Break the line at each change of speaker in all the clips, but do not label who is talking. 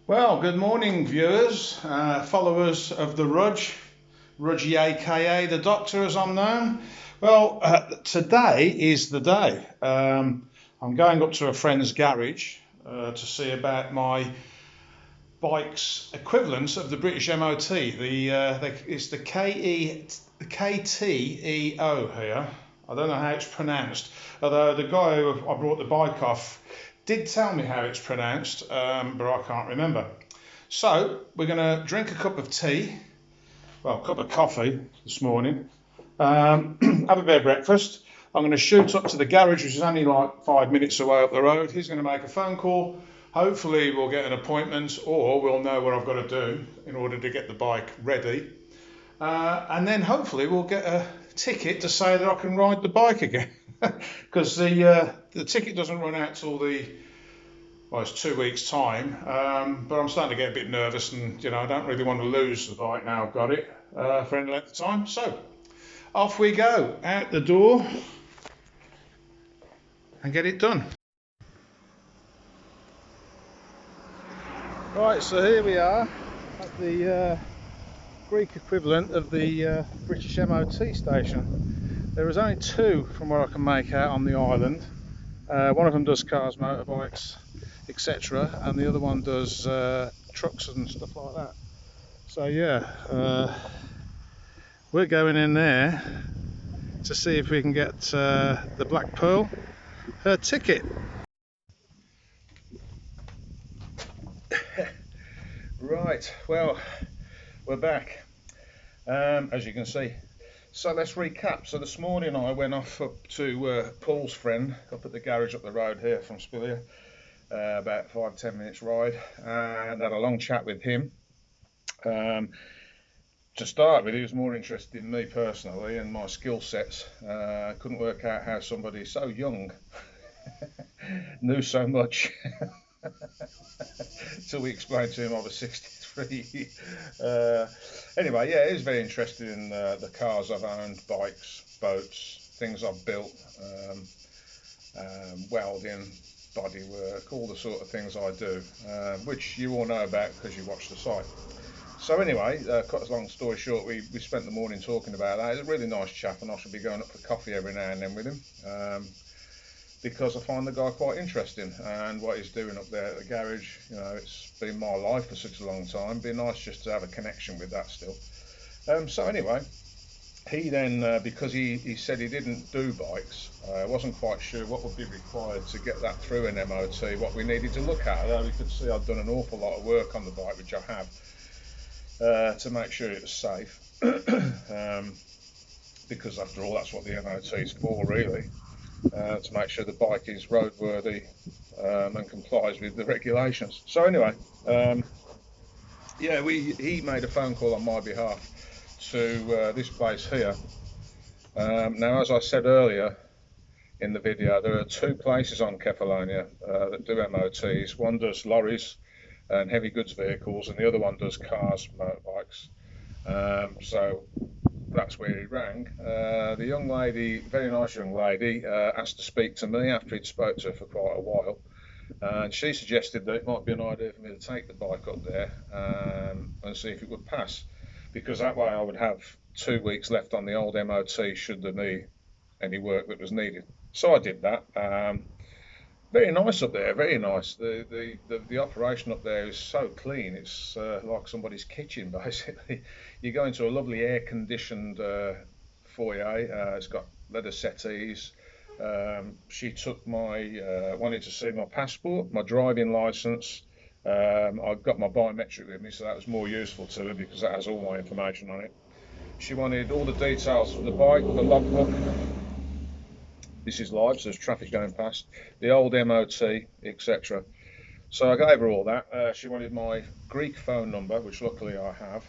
Well, good morning, viewers, followers of the Rudgy aka the Doctor, as I'm known. Well, today is the day. I'm going up to a friend's garage to see about my bike's equivalent of the British MOT. It's the KTEO here. I don't know how it's pronounced, although the guy who I brought the bike off did tell me how it's pronounced, but I can't remember. So we're going to drink a cup of tea, well, a cup of coffee this morning, have a bit of breakfast. I'm going to shoot up to the garage, which is only like 5 minutes away up the road. He's going to make a phone call. Hopefully we'll get an appointment, or we'll know what I've got to do in order to get the bike ready. And then hopefully we'll get a ticket to say that I can ride the bike again. Because the ticket doesn't run out till it's 2 weeks' time, but I'm starting to get a bit nervous, and I don't really want to lose the bike now I've got it for any length of time. So off we go, out the door, and get it done. Right, so here we are at the Greek equivalent of the British MOT station. There is only two from what I can make out on the island. One of them does cars, motorbikes, etc., and the other one does trucks and stuff like that. So yeah, we're going in there to see if we can get the Black Pearl her ticket. Right, well, we're back, as you can see. So let's recap. So this morning I went off up to Paul's friend up at the garage up the road here from Spillia, about 5-10 minutes ride, and had a long chat with him. To start with, he was more interested in me personally and my skill sets. I couldn't work out how somebody so young knew so much until we explained to him I was 63. Anyway, yeah, he was very interested in the cars I've owned, bikes, boats, things I've built, welding, bodywork, all the sort of things I do, which you all know about because you watch the site. So anyway, cut a long story short, we spent the morning talking about that. He's a really nice chap, and I should be going up for coffee every now and then with him, because I find the guy quite interesting, and what he's doing up there at the garage, it's been my life for such a long time. It'd be nice just to have a connection with that still. So anyway, he then, because he said he didn't do bikes, wasn't quite sure what would be required to get that through an MOT, what we needed to look at, although he could see I'd done an awful lot of work on the bike, which I have, to make sure it was safe, because after all that's what the MOT is for really, to make sure the bike is roadworthy and complies with the regulations. So anyway, yeah, he made a phone call on my behalf to this place here. Now, as I said earlier in the video, there are two places on Kefalonia that do MOTs. One does lorries and heavy goods vehicles, and the other one does cars, motorbikes. So that's where he rang. The young lady, very nice young lady, asked to speak to me after he'd spoke to her for quite a while. And she suggested that it might be an idea for me to take the bike up there and see if it would pass, because that way I would have 2 weeks left on the old MOT should there be any work that was needed. So I did that. Very nice up there, very nice. The operation up there is so clean. It's like somebody's kitchen basically. You go into a lovely air-conditioned foyer. It's got leather settees. She took wanted to see my passport, my driving license. I've got my biometric with me, so that was more useful to her because that has all my information on it. She wanted all the details for the bike, the logbook. This is live, so there's traffic going past, the old MOT, etc. So I gave her all that. She wanted my Greek phone number, which luckily I have,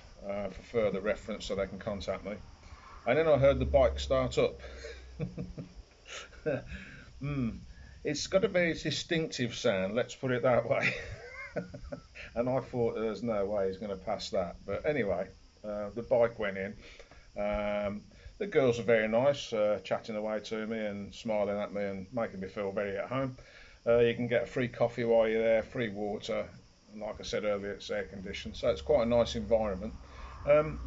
for further reference so they can contact me. And then I heard the bike start up. It's got a very distinctive sound, let's put it that way. And I thought there's no way he's going to pass that. But anyway, the bike went in. The girls are very nice, chatting away to me and smiling at me and making me feel very at home. You can get a free coffee while you're there, free water, and like I said earlier, it's air conditioned, so it's quite a nice environment. Um,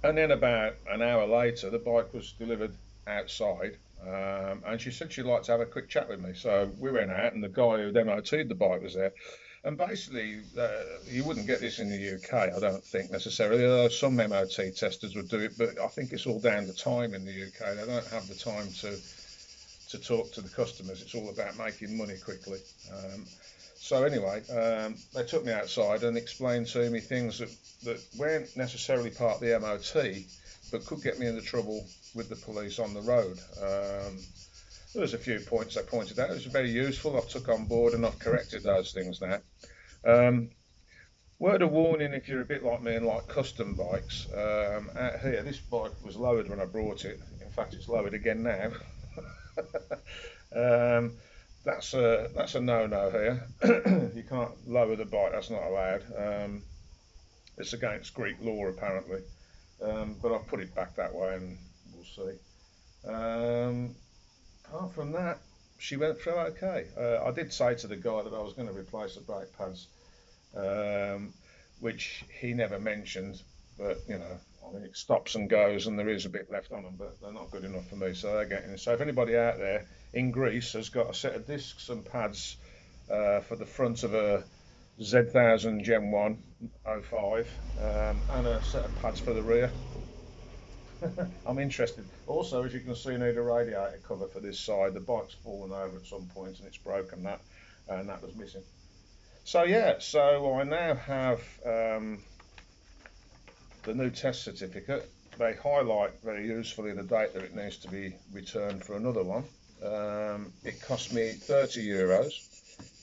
and then about an hour later, the bike was delivered outside, and she said she'd like to have a quick chat with me. So we went out, and the guy who'd MOT'd the bike was there. And basically, you wouldn't get this in the UK, I don't think necessarily. Although some MOT testers would do it, but I think it's all down to time in the UK. They don't have the time to talk to the customers. It's all about making money quickly. So anyway, they took me outside and explained to me things that weren't necessarily part of the MOT, but could get me into trouble with the police on the road. There was a few points they pointed out. It was very useful. I've took on board and I've corrected those things now. Um, Word of warning if you're a bit like me and like custom bikes. Out here, this bike was lowered when I brought it. In fact, it's lowered again now. um, that's a no-no here. You can't lower the bike. That's not allowed. It's against Greek law apparently. But I've put it back that way, and we'll see. Apart from that, she went through okay. I did say to the guy that I was going to replace the brake pads, which he never mentioned. But you know, I mean, it stops and goes, and there is a bit left on them, but they're not good enough for me. So they're getting. So if anybody out there in Greece has got a set of discs and pads for the front of a Z1000 Gen 1 05 and a set of pads for the rear, I'm interested. Also, as you can see, I need a radiator cover for this side. The bike's fallen over at some point and it's broken that, and that was missing. So yeah, so I now have the new test certificate. They highlight very usefully the date that it needs to be returned for another one. It cost me €30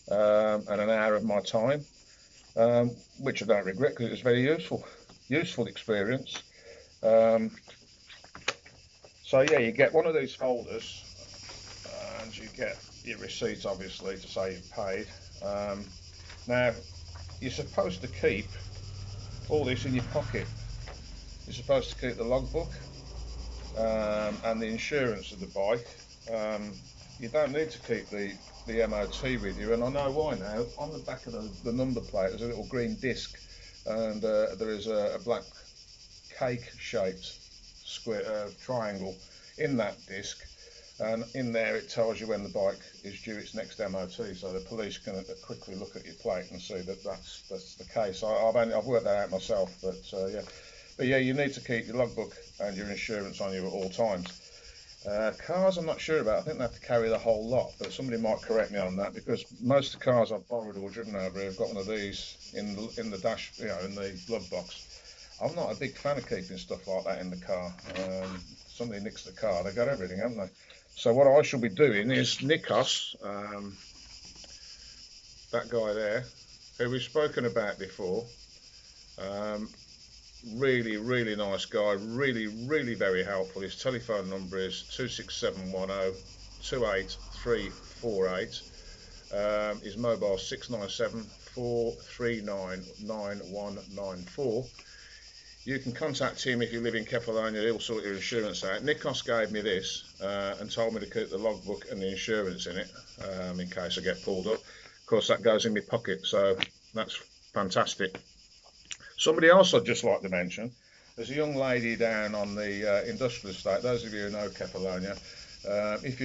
and an hour of my time, which I don't regret because it was very useful experience. So yeah, you get one of these folders, and you get your receipt, obviously, to say you've paid. Now, you're supposed to keep all this in your pocket. You're supposed to keep the logbook and the insurance of the bike. You don't need to keep the MOT with you, and I know why now. On the back of the number plate, there's a little green disc, and there is a black cake-shaped square triangle in that disc, and in there it tells you when the bike is due its next MOT, so the police can quickly look at your plate and see that that's the case. I've worked that out myself, but yeah, you need to keep your logbook and your insurance on you at all times. Cars, I'm not sure about. I think they have to carry the whole lot, but somebody might correct me on that, because most of the cars I've borrowed or driven over here have got one of these in the dash, you know, in the glove box. I'm not a big fan of keeping stuff like that in the car. Somebody nicks the car, they've got everything, haven't they? So what I shall be doing is Nikos, that guy there, who we've spoken about before, really nice guy, really very helpful. His telephone number is 26710 28348. His mobile 697 439 9194. You can contact him if you live in Kefalonia. He'll sort your insurance out. Nikos gave me this and told me to keep the logbook and the insurance in it in case I get pulled up. Of course, that goes in my pocket, so that's fantastic. Somebody else I'd just like to mention, there's a young lady down on the industrial estate. Those of you who know Kefalonia, if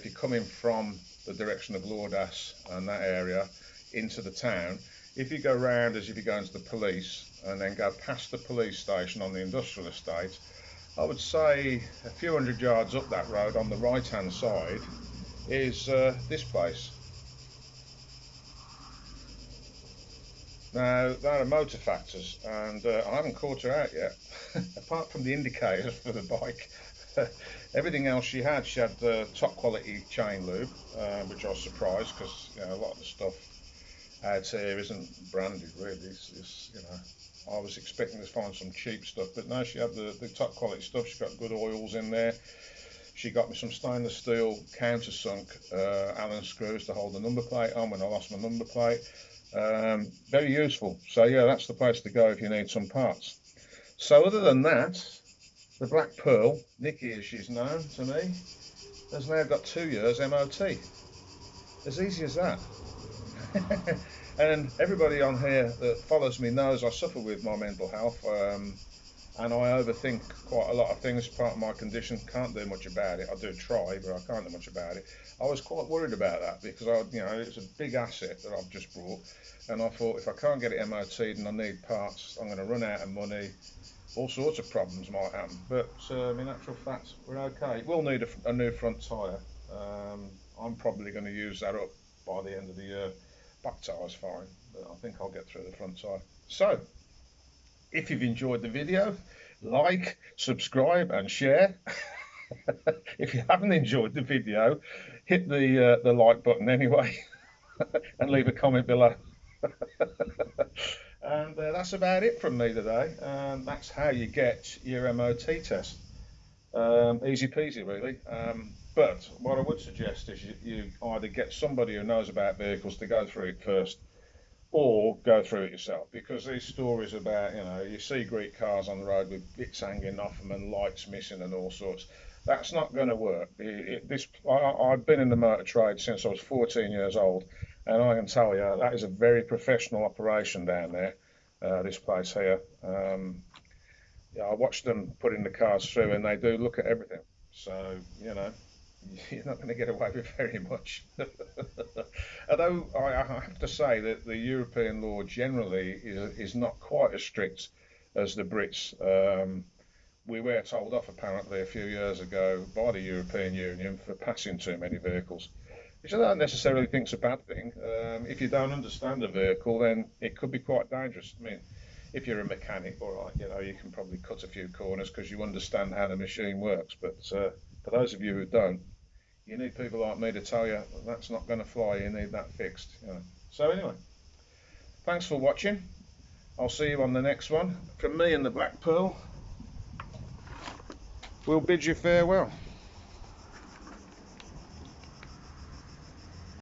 you're coming from the direction of Lourdes and that area into the town, if you go round as if you're going to the police and then go past the police station on the industrial estate, I would say a few hundred yards up that road on the right hand side is this place. Now, there are motor factors, and I haven't caught her out yet. Apart from the indicators for the bike, everything else she had the top quality chain lube, which I was surprised, because you know, a lot of the stuff out here isn't branded really. It's, you know, I was expecting to find some cheap stuff, but no, she had the top quality stuff. She got good oils in there. She got me some stainless steel countersunk Allen screws to hold the number plate on when I lost my number plate. Very useful. So yeah, that's the place to go if you need some parts. So other than that, the Black Pearl, Nikki as she's known to me, has now got 2 years MOT. As easy as that. And everybody on here that follows me knows I suffer with my mental health, and I overthink quite a lot of things. Part of my condition, can't do much about it. I do try, but I can't do much about it. I was quite worried about that because it's a big asset that I've just brought, and I thought if I can't get it MOT'd and I need parts, I'm going to run out of money. All sorts of problems might happen. But in actual fact, we're okay. We'll need a new front tyre. I'm probably going to use that up by the end of the year. Back tyre's fine, but I think I'll get through the front tyre. So, if you've enjoyed the video, like, subscribe and share. If you haven't enjoyed the video, hit the like button anyway and leave a comment below. And that's about it from me today. That's how you get your MOT test. Easy peasy, really. But what I would suggest is you either get somebody who knows about vehicles to go through it first, or go through it yourself, because these stories about, you see Greek cars on the road with bits hanging off them and lights missing and all sorts. That's not going to work. I've been in the motor trade since I was 14 years old, and I can tell you that is a very professional operation down there, this place here. Yeah, I watched them putting the cars through, and they do look at everything. So, you're not going to get away with very much. Although I have to say that the European law generally is not quite as strict as the Brits. We were told off apparently a few years ago by the European Union for passing too many vehicles, which I don't necessarily think is a bad thing. If you don't understand a vehicle, then it could be quite dangerous. I mean, if you're a mechanic, all right, you can probably cut a few corners because you understand how the machine works. But for those of you who don't, you need people like me to tell you that's not going to fly. You need that fixed. So anyway, thanks for watching. I'll see you on the next one. From me and the Black Pearl, we'll bid you farewell.